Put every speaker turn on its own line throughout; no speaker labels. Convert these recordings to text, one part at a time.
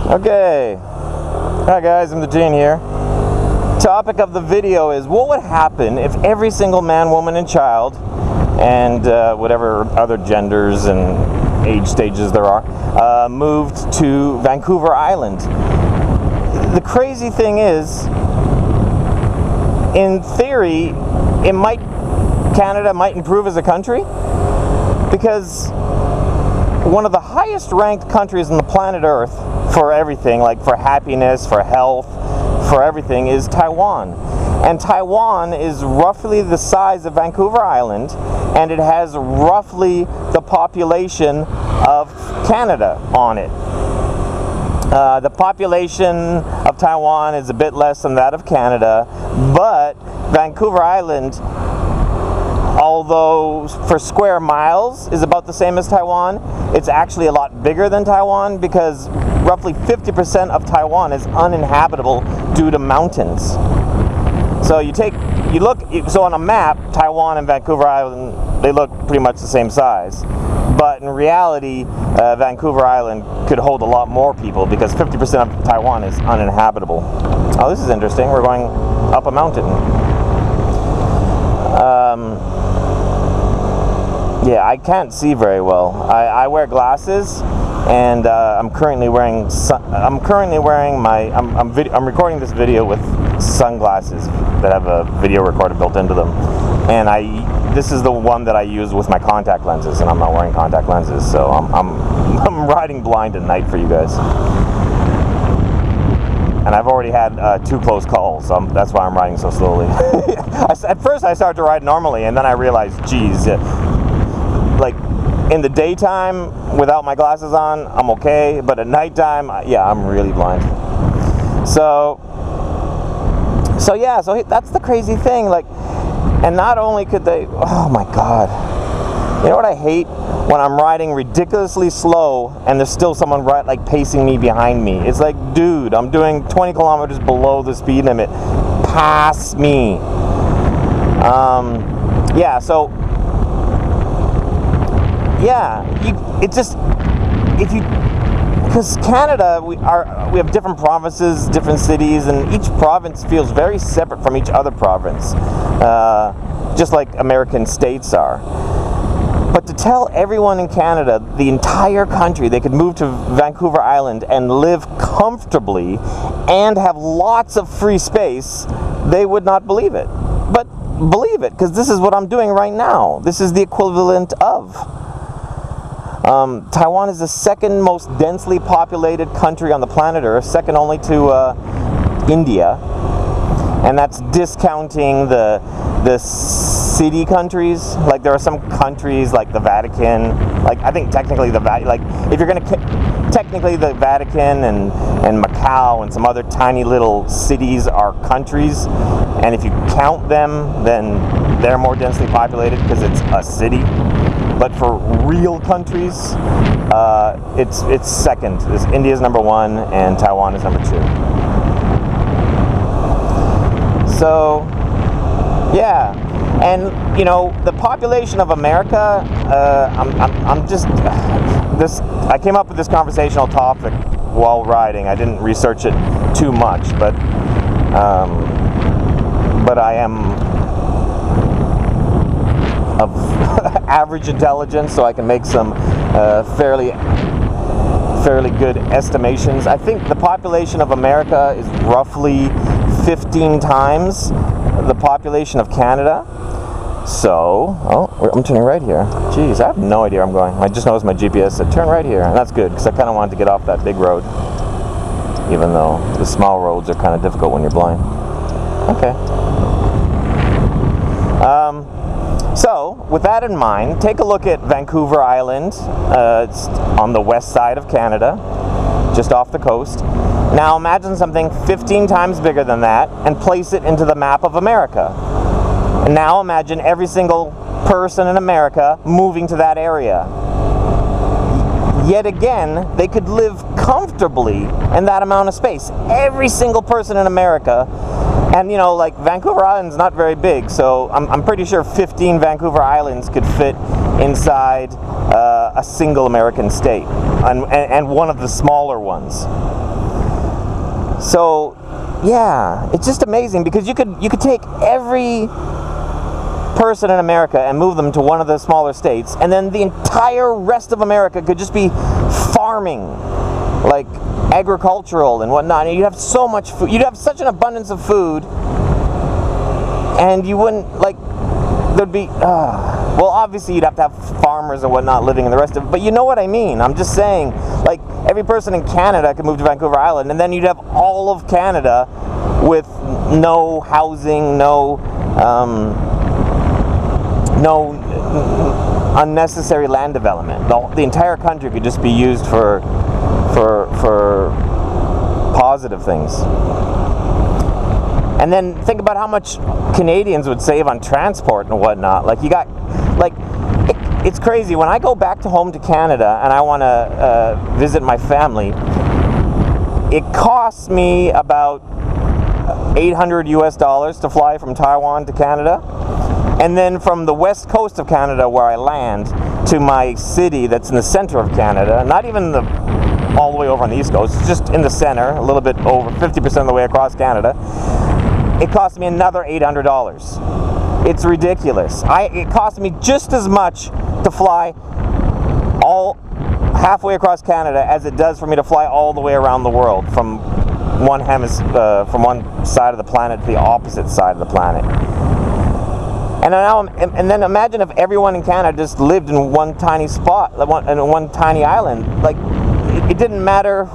Okay, hi guys, I'm the Gene here. Topic of the video is what would happen if every single man, woman, and child, and whatever other genders and age stages there are, moved to Vancouver Island. The crazy thing is, in theory, Canada might improve as a country, because one of the highest ranked countries on the planet Earth for everything, like for happiness, for health, for everything, is Taiwan. And Taiwan is roughly the size of Vancouver Island, and it has roughly the population of Canada on it. The population of Taiwan is a bit less than that of Canada, but Vancouver Island, although for square miles is about the same as Taiwan, it's actually a lot bigger than Taiwan, because roughly 50% of Taiwan is uninhabitable due to mountains. So so on a map, Taiwan and Vancouver Island, they look pretty much the same size. But in reality, Vancouver Island could hold a lot more people, because 50% of Taiwan is uninhabitable. Oh, this is interesting. We're going up a mountain. Yeah, I can't see very well. I wear glasses, and I'm currently wearing I'm recording this video with sunglasses that have a video recorder built into them, and this is the one that I use with my contact lenses, and I'm not wearing contact lenses, so I'm riding blind at night for you guys. And I've already had 2 close calls, so that's why I'm riding so slowly. At first I started to ride normally, and then I realized, geez, like in the daytime without my glasses on, I'm okay, but at nighttime, yeah, I'm really blind. So that's the crazy thing. Like, and not only could they, oh my god, you know what I hate? When I'm riding ridiculously slow and there's still someone pacing me behind me. It's like, dude, I'm doing 20 kilometers below the speed limit. Pass me. Because Canada, we have different provinces, different cities, and each province feels very separate from each other province, just like American states are. But to tell everyone in Canada, the entire country, they could move to Vancouver Island and live comfortably and have lots of free space, they would not believe it. But believe it, because this is what I'm doing right now. This is the equivalent of. Taiwan is the second most densely populated country on the planet Earth, second only to India. And that's discounting the city countries. Like, there are some countries like the Vatican, like I think technically if you're gonna technically the Vatican and Macau and some other tiny little cities are countries, and if you count them, then they're more densely populated because it's a city. But for real countries, it's second. India's number 1 and Taiwan is number 2. So, yeah, and you know, the population of America, I came up with this conversational topic while riding. I didn't research it too much, but I am of average intelligence, so I can make some fairly good estimations. I think the population of America is roughly 15 times the population of Canada. So, I'm turning right here. Jeez, I have no idea where I'm going. I just noticed my GPS said turn right here, and that's good, because I kind of wanted to get off that big road, even though the small roads are kind of difficult when you're blind. Okay. So, with that in mind, take a look at Vancouver Island. It's on the west side of Canada, just off the coast. Now imagine something 15 times bigger than that, and place it into the map of America. And now imagine every single person in America moving to that area. Yet again, they could live comfortably in that amount of space. Every single person in America. And you know, like, Vancouver Island's not very big, so I'm pretty sure 15 Vancouver Islands could fit inside a single American state, and one of the smaller ones. So yeah, it's just amazing because you could take every person in America and move them to one of the smaller states, and then the entire rest of America could just be farming, like agricultural and whatnot, and you'd have so much food, you'd have such an abundance of food, and you wouldn't, like, there'd be, well, obviously you'd have to have farmers and whatnot living in the rest of it, but you know what I mean. I'm just saying, like, every person in Canada could move to Vancouver Island, and then you'd have all of Canada with no housing, no unnecessary land development. The entire country could just be used for positive things. And then think about how much Canadians would save on transport and whatnot. Like, you got, like, it's crazy. When I go back to home to Canada and I want to visit my family, it costs me about $800 to fly from Taiwan to Canada. And then from the west coast of Canada, where I land, to my city that's in the center of Canada, not even all the way over on the east coast, just in the center, a little bit over 50% of the way across Canada, it cost me another $800. It's ridiculous. It cost me just as much to fly all halfway across Canada as it does for me to fly all the way around the world from one side of the planet to the opposite side of the planet. And then imagine if everyone in Canada just lived in one tiny spot, in one tiny island. Like, it didn't matter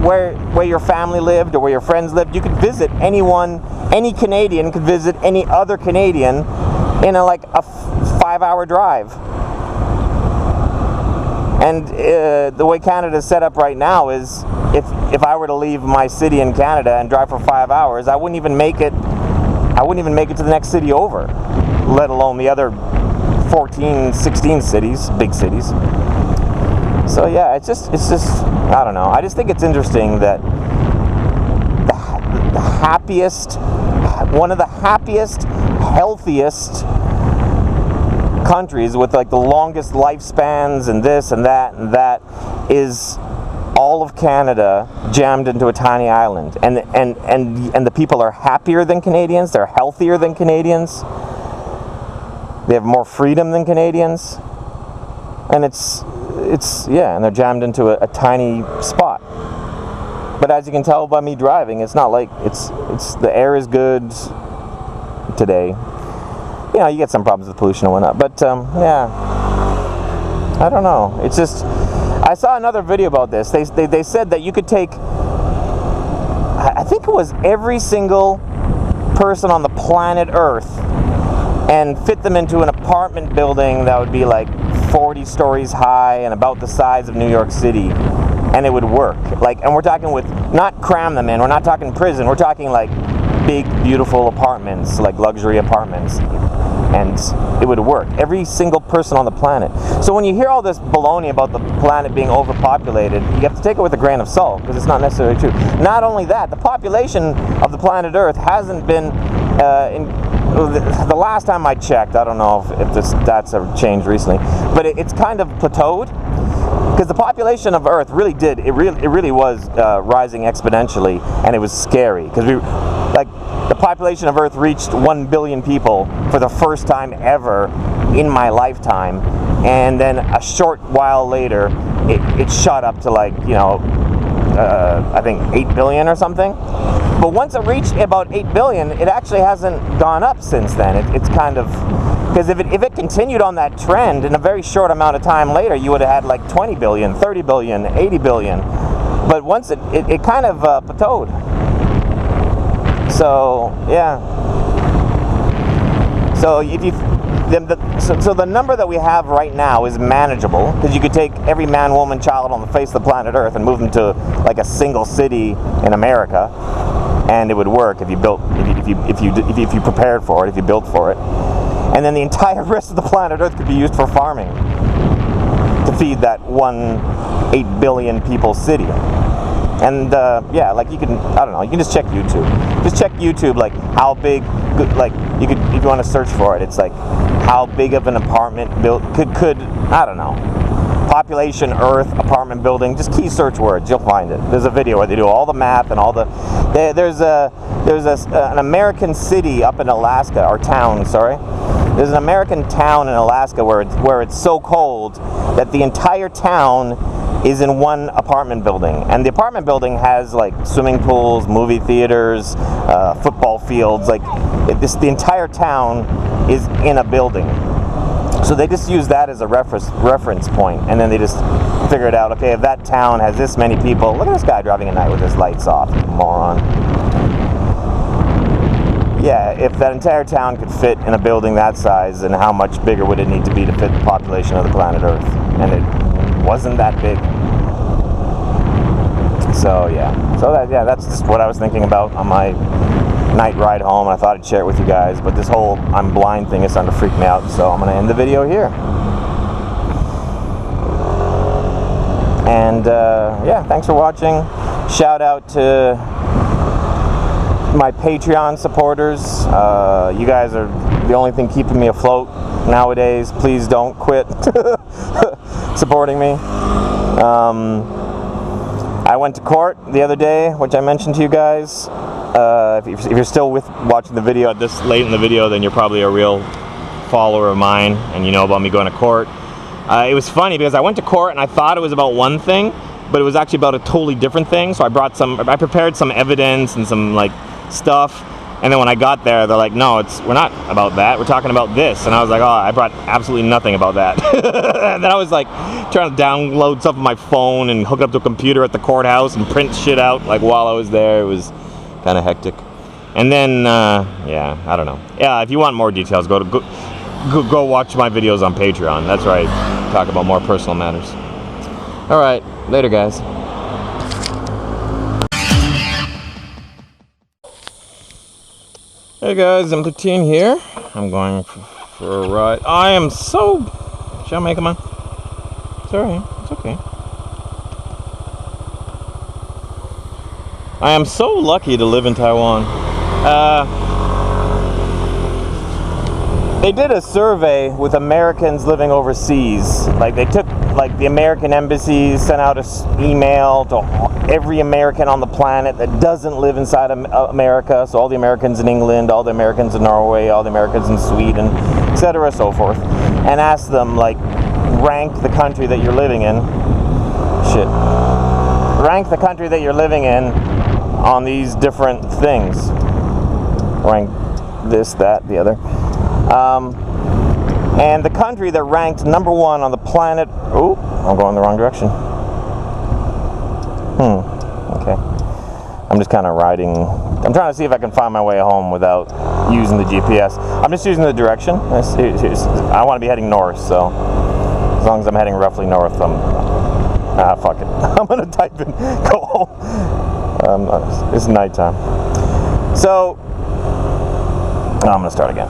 where your family lived or where your friends lived. You could visit anyone. Any Canadian could visit any other Canadian in a 5-hour drive. And the way Canada is set up right now is, if I were to leave my city in Canada and drive for 5 hours, I wouldn't even make it to the next city over, let alone the other 14, 16 cities, big cities. So yeah, it's just, I don't know. I just think it's interesting that the happiest, one of the happiest, healthiest countries with like the longest lifespans and this and that is all of Canada jammed into a tiny island, and the people are happier than Canadians, they're healthier than Canadians, they have more freedom than Canadians, and it's and they're jammed into a tiny spot. But as you can tell by me driving, it's not like it's the air is good today. You know, you get some problems with pollution and whatnot, but yeah, I don't know. It's just, I saw another video about this. They said that you could take, I think it was every single person on the planet Earth and fit them into an apartment building that would be like 40 stories high and about the size of New York City, and it would work. Like, and we're talking with, not cram them in, we're not talking prison, we're talking like big, beautiful apartments, like luxury apartments, and it would work. Every single person on the planet. So when you hear all this baloney about the planet being overpopulated, you have to take it with a grain of salt, because it's not necessarily true. Not only that, the population of the planet Earth hasn't been, the last time I checked, I don't know if the stats have changed recently, but it's kind of plateaued, because the population of Earth really did, it really was rising exponentially, and it was scary, because the population of Earth reached 1 billion people for the first time ever in my lifetime, and then a short while later, it shot up to I think 8 billion or something. But once it reached about 8 billion, it actually hasn't gone up since then. It's kind of, because if it continued on that trend, in a very short amount of time later, you would have had like 20 billion, 30 billion, 80 billion. But once it kind of plateaued. So yeah. So so the number that we have right now is manageable, because you could take every man, woman, child on the face of the planet Earth and move them to like a single city in America, and it would work if you prepared for it, if you built for it. And then the entire rest of the planet Earth could be used for farming to feed that 8 billion people city. And yeah, like you can, I don't know, you can just check YouTube. Just check YouTube, like how big, like you could, if you want to search for it, it's like how big of an apartment built could I don't know, population Earth apartment building. Just key search words, you'll find it. There's a video where they do all the math and all the. There's an American city up in Alaska, or town, sorry. There's an American town in Alaska where it's so cold that the entire town is in one apartment building, and the apartment building has like swimming pools, movie theaters, football fields. Like the entire town is in a building. So they just use that as a reference point, and then they just figured out, okay, if that town has this many people, look at this guy driving at night with his lights off, moron. Yeah, if that entire town could fit in a building that size, then how much bigger would it need to be to fit the population of the planet Earth? And it wasn't that big. So yeah, that's just what I was thinking about on my night ride home. I thought I'd share it with you guys, but this whole I'm blind thing is starting to freak me out, so I'm going to end the video here. And yeah, thanks for watching. Shout out to my Patreon supporters. You guys are the only thing keeping me afloat nowadays. Please don't quit supporting me. I went to court the other day, which I mentioned to you guys. If you're still watching the video at this late in the video, then you're probably a real follower of mine, and you know about me going to court. It was funny because I went to court and I thought it was about one thing, but it was actually about a totally different thing. So I prepared some evidence and some like stuff, and then when I got there, they're like, no, we're not about that, we're talking about this. And I was like, oh, I brought absolutely nothing about that. And then I was like trying to download stuff on my phone and hook it up to a computer at the courthouse and print shit out like while I was there. It was kind of hectic. And then yeah, I don't know. Yeah, if you want more details, go watch my videos on Patreon. That's where I talk about more personal matters. All right, later guys. Hey guys, I'm Poutine here. I'm going for a ride. I am so... Should I make them on? It's alright, it's okay. I am so lucky to live in Taiwan. They did a survey with Americans living overseas. Like they took, like the American embassies sent out an email to every American on the planet that doesn't live inside America. So all the Americans in England, all the Americans in Norway, all the Americans in Sweden, etc., so forth, and asked them like, rank the country that you're living in. Rank the country that you're living in on these different things. Rank this, that, the other. And the country that ranked number one on the planet... Oh, I'm going the wrong direction. Okay. I'm just kind of riding... I'm trying to see if I can find my way home without using the GPS. I'm just using the direction. I want to be heading north, so... As long as I'm heading roughly north, fuck it. I'm going to type in... Go home. It's nighttime. So... I'm going to start again.